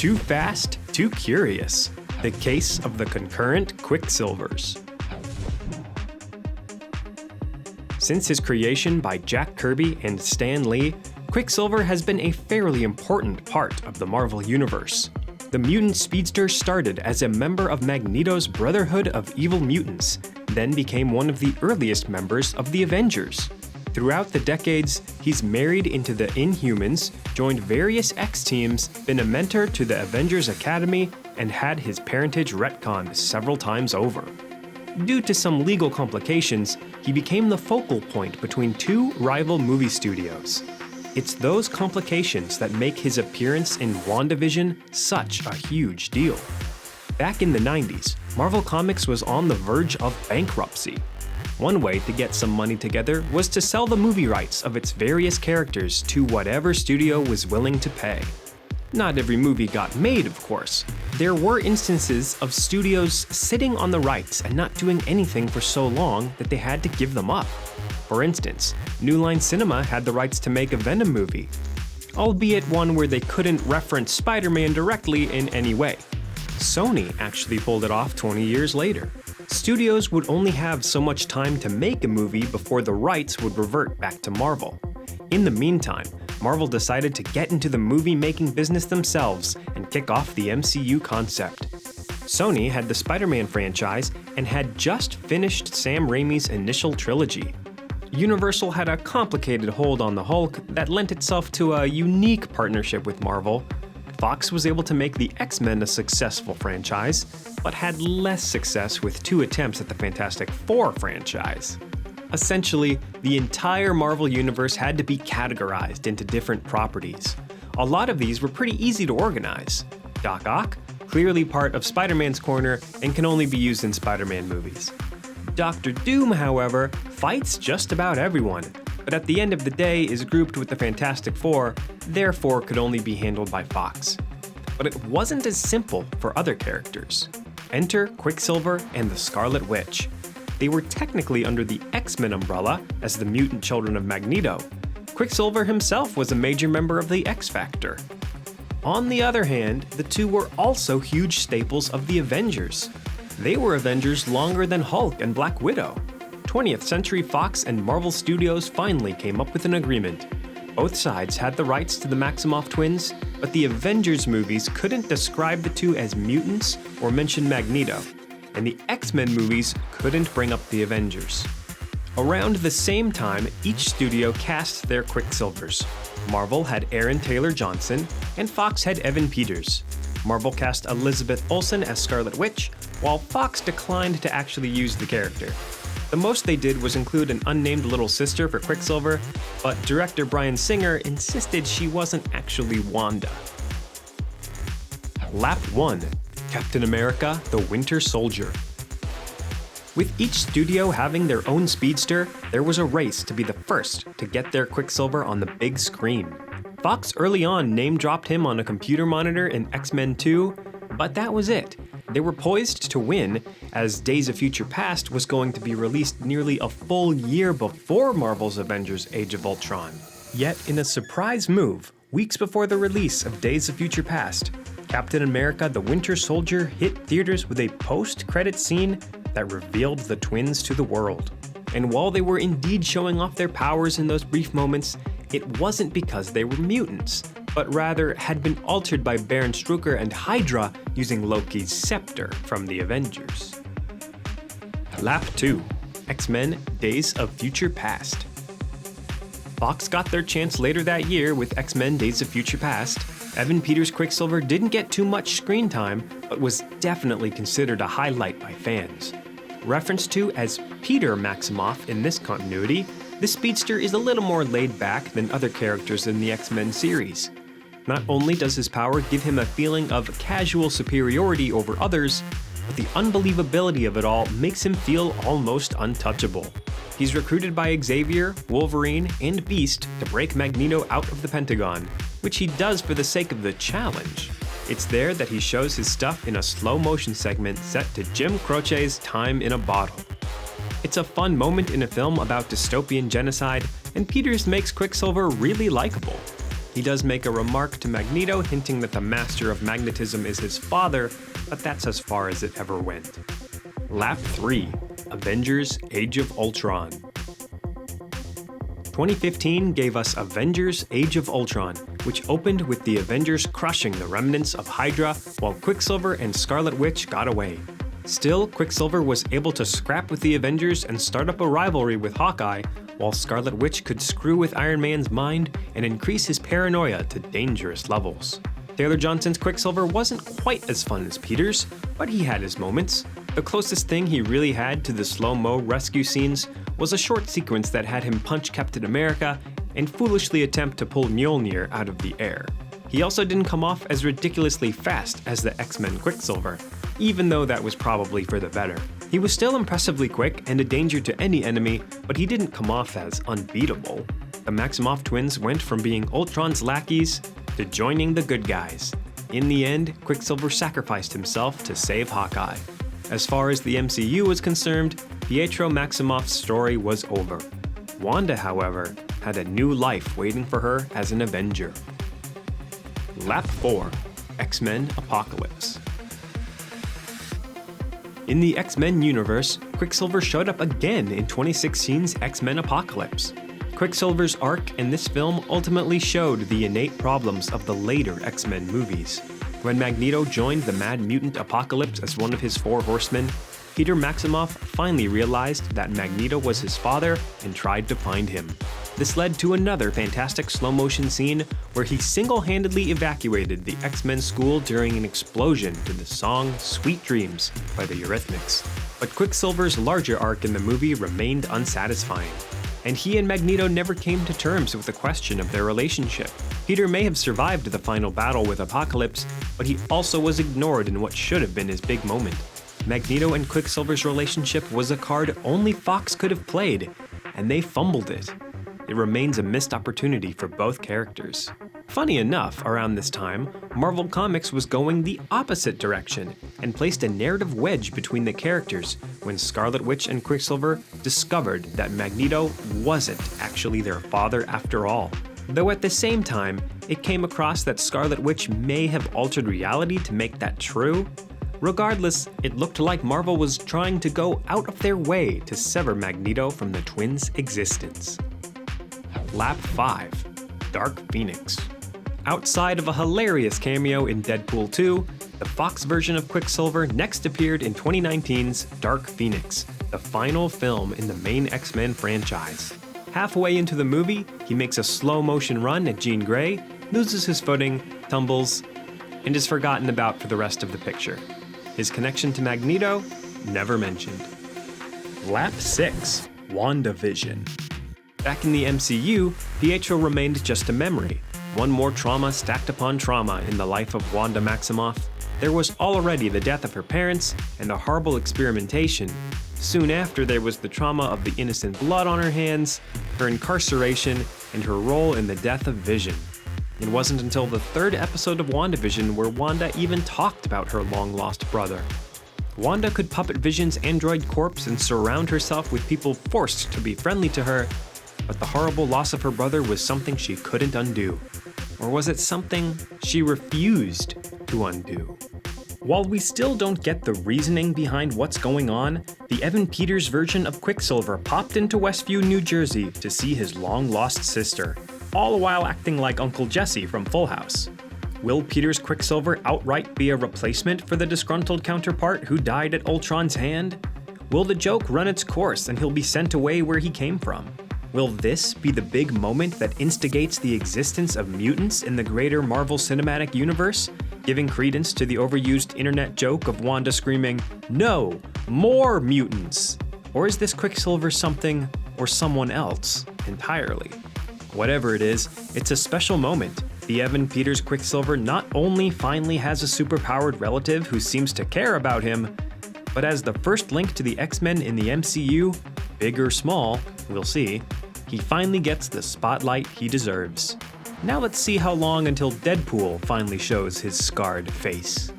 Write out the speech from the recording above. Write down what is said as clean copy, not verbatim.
Too fast, too curious. The case of the concurrent Quicksilvers. Since his creation by Jack Kirby and Stan Lee, Quicksilver has been a fairly important part of the Marvel Universe. The mutant speedster started as a member of Magneto's Brotherhood of Evil Mutants, then became one of the earliest members of the Avengers. Throughout the decades, he's married into the Inhumans, joined various X-teams, been a mentor to the Avengers Academy, and had his parentage retconned several times over. Due to some legal complications, he became the focal point between two rival movie studios. It's those complications that make his appearance in WandaVision such a huge deal. Back in the 90s, Marvel Comics was on the verge of bankruptcy. One way to get some money together was to sell the movie rights of its various characters to whatever studio was willing to pay. Not every movie got made, of course. There were instances of studios sitting on the rights and not doing anything for so long that they had to give them up. For instance, New Line Cinema had the rights to make a Venom movie, albeit one where they couldn't reference Spider-Man directly in any way. Sony actually pulled it off 20 years later. Studios would only have so much time to make a movie before the rights would revert back to Marvel. In the meantime, Marvel decided to get into the movie-making business themselves and kick off the MCU concept. Sony had the Spider-Man franchise and had just finished Sam Raimi's initial trilogy. Universal had a complicated hold on the Hulk that lent itself to a unique partnership with Marvel. Fox was able to make the X-Men a successful franchise, but had less success with 2 attempts at the Fantastic Four franchise. Essentially, the entire Marvel universe had to be categorized into different properties. A lot of these were pretty easy to organize. Doc Ock, clearly part of Spider-Man's corner and can only be used in Spider-Man movies. Doctor Doom, however, fights just about everyone, but at the end of the day is grouped with the Fantastic Four, therefore could only be handled by Fox. But it wasn't as simple for other characters. Enter Quicksilver and the Scarlet Witch. They were technically under the X-Men umbrella as the mutant children of Magneto. Quicksilver himself was a major member of the X-Factor. On the other hand, the two were also huge staples of the Avengers. They were Avengers longer than Hulk and Black Widow. 20th Century Fox and Marvel Studios finally came up with an agreement. Both sides had the rights to the Maximoff twins, but the Avengers movies couldn't describe the two as mutants or mention Magneto, and the X-Men movies couldn't bring up the Avengers. Around the same time, each studio cast their Quicksilvers. Marvel had Aaron Taylor Johnson, and Fox had Evan Peters. Marvel cast Elizabeth Olsen as Scarlet Witch, while Fox declined to actually use the character. The most they did was include an unnamed little sister for Quicksilver, but director Bryan Singer insisted she wasn't actually Wanda. Lap 1. Captain America: The Winter Soldier. With each studio having their own speedster, there was a race to be the first to get their Quicksilver on the big screen. Fox early on name-dropped him on a computer monitor in X-Men 2, but that was it. They were poised to win, as Days of Future Past was going to be released nearly a full year before Marvel's Avengers: Age of Ultron. Yet, in a surprise move, weeks before the release of Days of Future Past, Captain America: The Winter Soldier hit theaters with a post-credit scene that revealed the twins to the world. And while they were indeed showing off their powers in those brief moments, it wasn't because they were mutants, but rather had been altered by Baron Strucker and Hydra using Loki's scepter from the Avengers. Lap 2. X-Men: Days of Future Past. Fox got their chance later that year with X-Men: Days of Future Past. Evan Peters' Quicksilver didn't get too much screen time, but was definitely considered a highlight by fans. Referenced to as Pietro Maximoff in this continuity, this speedster is a little more laid back than other characters in the X-Men series. Not only does his power give him a feeling of casual superiority over others, but the unbelievability of it all makes him feel almost untouchable. He's recruited by Xavier, Wolverine, and Beast to break Magneto out of the Pentagon, which he does for the sake of the challenge. It's there that he shows his stuff in a slow-motion segment set to Jim Croce's Time in a Bottle. It's a fun moment in a film about dystopian genocide, and Peters makes Quicksilver really likable. He does make a remark to Magneto hinting that the master of magnetism is his father, but that's as far as it ever went. Lap 3. Avengers Age of Ultron. 2015 gave us Avengers Age of Ultron, which opened with the Avengers crushing the remnants of Hydra while Quicksilver and Scarlet Witch got away. Still, Quicksilver was able to scrap with the Avengers and start up a rivalry with Hawkeye, while Scarlet Witch could screw with Iron Man's mind and increase his paranoia to dangerous levels. Taylor Johnson's Quicksilver wasn't quite as fun as Peter's, but he had his moments. The closest thing he really had to the slow-mo rescue scenes was a short sequence that had him punch Captain America and foolishly attempt to pull Mjolnir out of the air. He also didn't come off as ridiculously fast as the X-Men Quicksilver, even though that was probably for the better. He was still impressively quick and a danger to any enemy, but he didn't come off as unbeatable. The Maximoff twins went from being Ultron's lackeys to joining the good guys. In the end, Quicksilver sacrificed himself to save Hawkeye. As far as the MCU was concerned, Pietro Maximoff's story was over. Wanda, however, had a new life waiting for her as an Avenger. Lap 4. X-Men Apocalypse. In the X-Men universe, Quicksilver showed up again in 2016's X-Men Apocalypse. Quicksilver's arc in this film ultimately showed the innate problems of the later X-Men movies. When Magneto joined the Mad Mutant Apocalypse as one of his 4 horsemen, Pietro Maximoff finally realized that Magneto was his father and tried to find him. This led to another fantastic slow-motion scene where he single-handedly evacuated the X-Men school during an explosion to the song Sweet Dreams by the Eurythmics. But Quicksilver's larger arc in the movie remained unsatisfying, and he and Magneto never came to terms with the question of their relationship. Peter may have survived the final battle with Apocalypse, but he also was ignored in what should have been his big moment. Magneto and Quicksilver's relationship was a card only Fox could have played, and they fumbled it. It remains a missed opportunity for both characters. Funny enough, around this time, Marvel Comics was going the opposite direction and placed a narrative wedge between the characters when Scarlet Witch and Quicksilver discovered that Magneto wasn't actually their father after all. Though at the same time, it came across that Scarlet Witch may have altered reality to make that true. Regardless, it looked like Marvel was trying to go out of their way to sever Magneto from the twins' existence. Lap 5. Dark Phoenix. Outside of a hilarious cameo in Deadpool 2, the Fox version of Quicksilver next appeared in 2019's Dark Phoenix, the final film in the main X-Men franchise. Halfway into the movie, he makes a slow-motion run at Jean Grey, loses his footing, tumbles, and is forgotten about for the rest of the picture. His connection to Magneto, never mentioned. Lap 6. WandaVision. Back in the MCU, Pietro remained just a memory. One more trauma stacked upon trauma in the life of Wanda Maximoff. There was already the death of her parents and a horrible experimentation. Soon after, there was the trauma of the innocent blood on her hands, her incarceration, and her role in the death of Vision. It wasn't until the 3rd episode of WandaVision where Wanda even talked about her long-lost brother. Wanda could puppet Vision's android corpse and surround herself with people forced to be friendly to her, but the horrible loss of her brother was something she couldn't undo. Or was it something she refused to undo? While we still don't get the reasoning behind what's going on, the Evan Peters version of Quicksilver popped into Westview, New Jersey to see his long-lost sister, all while acting like Uncle Jesse from Full House. Will Peters' Quicksilver outright be a replacement for the disgruntled counterpart who died at Ultron's hand? Will the joke run its course and he'll be sent away where he came from? Will this be the big moment that instigates the existence of mutants in the greater Marvel Cinematic Universe, giving credence to the overused internet joke of Wanda screaming, "No! More mutants!" Or is this Quicksilver something or someone else entirely? Whatever it is, it's a special moment. The Evan Peters Quicksilver not only finally has a superpowered relative who seems to care about him, but as the first link to the X-Men in the MCU, big or small, we'll see, he finally gets the spotlight he deserves. Now let's see how long until Deadpool finally shows his scarred face.